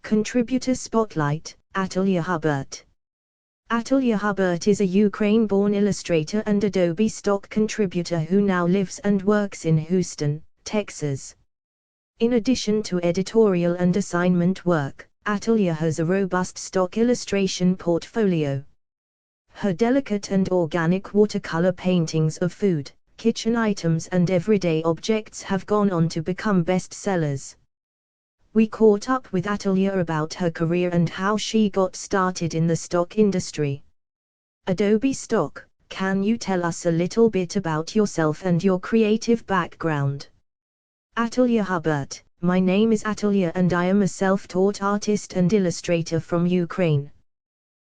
Contributor Spotlight, Natalia Hubbert. Natalia Hubbert is a Ukraine-born illustrator and Adobe Stock Contributor who now lives and works in Houston, Texas. In addition to editorial and assignment work, Natalia has a robust stock illustration portfolio. Her delicate and organic watercolor paintings of food, kitchen items and everyday objects have gone on to become bestsellers. We caught up with Natalia about her career and how she got started in the stock industry. Adobe Stock, can you tell us a little bit about yourself and your creative background? Natalia Hubbert: my name is Natalia and I am a self-taught artist and illustrator from Ukraine.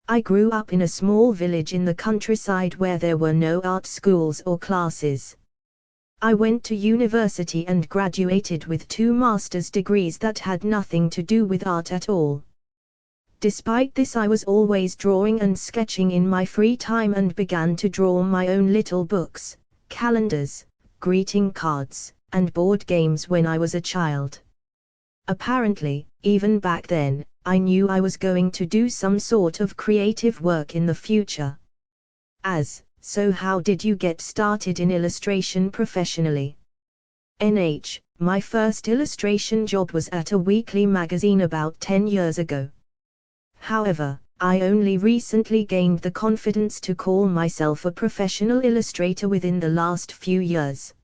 I grew up in a small village in the countryside where there were no art schools or classes. I went to university and graduated with 2 master's degrees that had nothing to do with art at all. Despite this, I was always drawing and sketching in my free time and began to draw my own little books, calendars, greeting cards, and board games when I was a child. Apparently, even back then, I knew I was going to do some sort of creative work in the future. So how did you get started in illustration professionally? My first illustration job was at a weekly magazine about 10 years ago. However, I only recently gained the confidence to call myself a professional illustrator within the last few years.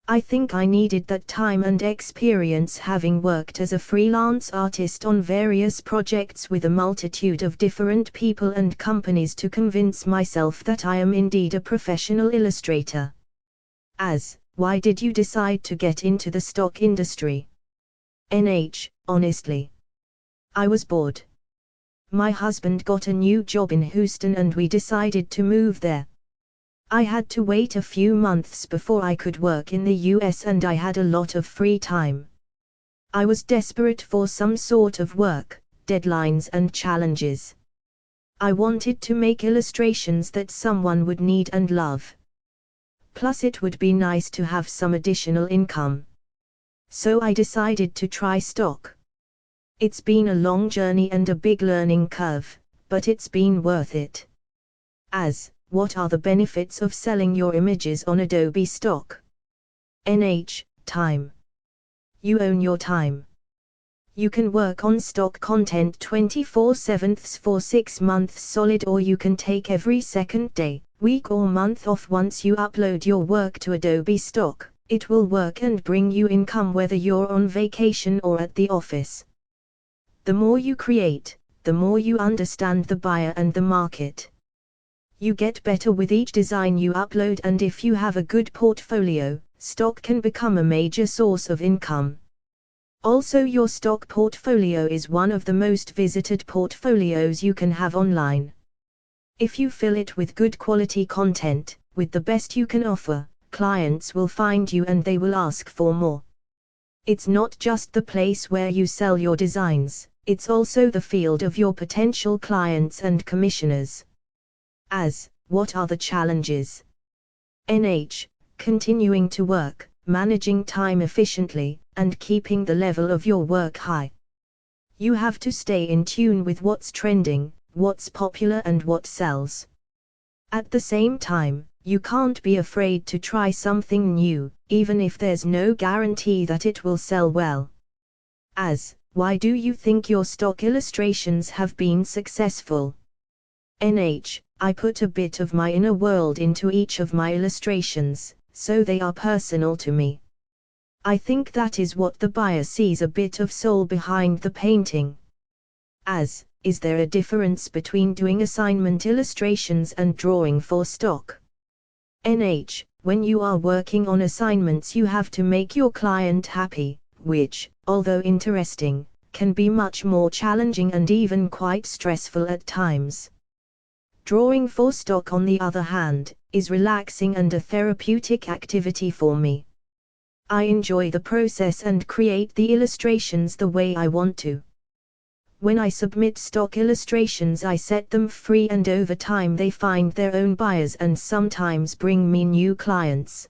I think I needed that time and experience, having worked as a freelance artist on various projects with a multitude of different people and companies, to convince myself that I am indeed a professional illustrator. Why did you decide to get into the stock industry? Honestly, I was bored. My husband got a new job in Houston and we decided to move there. I had to wait a few months before I could work in the US and I had a lot of free time. I was desperate for some sort of work, deadlines and challenges. I wanted to make illustrations that someone would need and love. Plus it would be nice to have some additional income. So I decided to try stock. It's been a long journey and a big learning curve, but it's been worth it. What are the benefits of selling your images on Adobe Stock? Time. You own your time. You can work on stock content 24/7 for 6 months solid, or you can take every second day, week or month off. Once you upload your work to Adobe Stock, it will work and bring you income whether you're on vacation or at the office. The more you create, the more you understand the buyer and the market. You get better with each design you upload, and if you have a good portfolio, stock can become a major source of income. Also, your stock portfolio is one of the most visited portfolios you can have online. If you fill it with good quality content, with the best you can offer, clients will find you and they will ask for more. It's not just the place where you sell your designs, it's also the field of your potential clients and commissioners. What are the challenges? Continuing to work, managing time efficiently, and keeping the level of your work high. You have to stay in tune with what's trending, what's popular and what sells. At the same time, you can't be afraid to try something new, even if there's no guarantee that it will sell well. Why do you think your stock illustrations have been successful? I put a bit of my inner world into each of my illustrations, so they are personal to me. I think that is what the buyer sees, a bit of soul behind the painting. Is there a difference between doing assignment illustrations and drawing for stock? When you are working on assignments, you have to make your client happy, which, although interesting, can be much more challenging and even quite stressful at times. Drawing for stock, on the other hand, is relaxing and a therapeutic activity for me. I enjoy the process and create the illustrations the way I want to. When I submit stock illustrations, I set them free, and over time they find their own buyers and sometimes bring me new clients.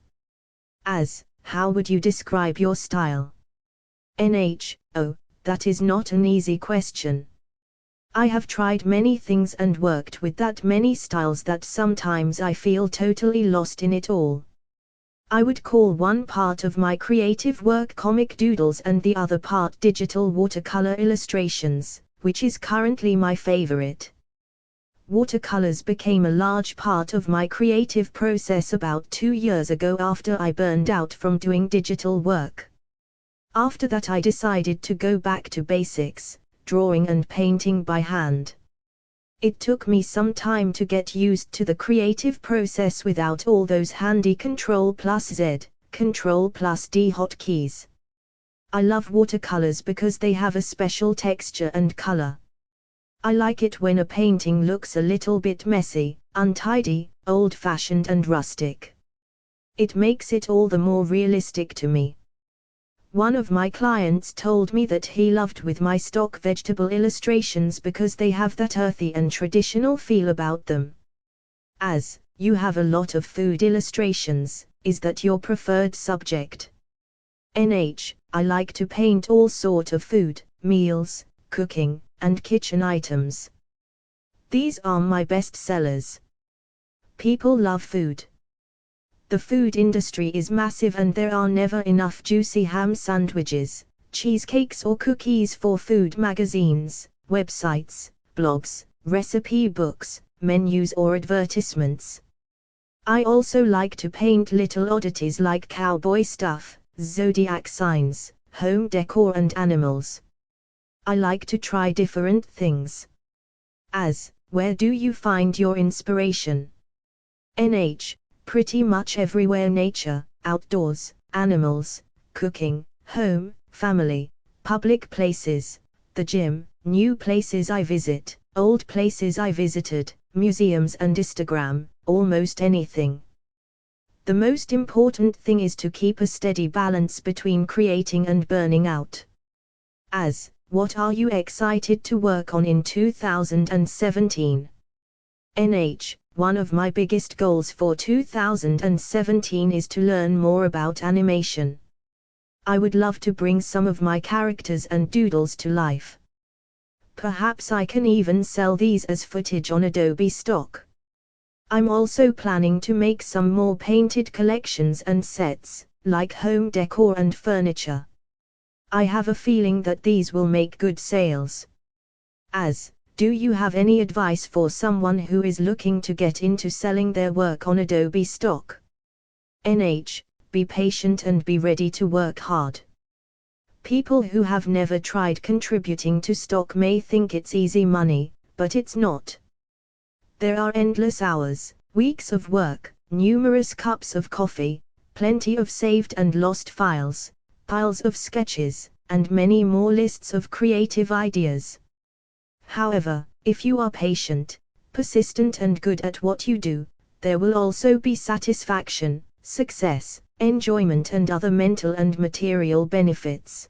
How would you describe your style? that is not an easy question. I have tried many things and worked with that many styles that sometimes I feel totally lost in it all. I would call one part of my creative work comic doodles and the other part digital watercolor illustrations, which is currently my favorite. Watercolors became a large part of my creative process about 2 years ago after I burned out from doing digital work. After that I decided to go back to basics, drawing and painting by hand. It took me some time to get used to the creative process without all those handy Ctrl+Z, Ctrl+D hotkeys. I love watercolors because they have a special texture and color. I like it when a painting looks a little bit messy, untidy, old-fashioned and rustic. It makes it all the more realistic to me. One of my clients told me that he loved with my stock vegetable illustrations because they have that earthy and traditional feel about them. As you have a lot of food illustrations, is that your preferred subject? I like to paint all sort of food, meals, cooking, and kitchen items. These are my best sellers. People love food. The food industry is massive and there are never enough juicy ham sandwiches, cheesecakes or cookies for food magazines, websites, blogs, recipe books, menus or advertisements. I also like to paint little oddities like cowboy stuff, zodiac signs, home decor and animals. I like to try different things. Where do you find your inspiration? Pretty much everywhere: nature, outdoors, animals, cooking, home, family, public places, the gym, new places I visit, old places I visited, museums and Instagram, almost anything. The most important thing is to keep a steady balance between creating and burning out. What are you excited to work on in 2017? One of my biggest goals for 2017 is to learn more about animation. I would love to bring some of my characters and doodles to life. Perhaps I can even sell these as footage on Adobe Stock. I'm also planning to make some more painted collections and sets, like home decor and furniture. I have a feeling that these will make good sales. Do you have any advice for someone who is looking to get into selling their work on Adobe Stock? Be patient and be ready to work hard. People who have never tried contributing to stock may think it's easy money, but it's not. There are endless hours, weeks of work, numerous cups of coffee, plenty of saved and lost files, piles of sketches, and many more lists of creative ideas. However, if you are patient, persistent and good at what you do, there will also be satisfaction, success, enjoyment and other mental and material benefits.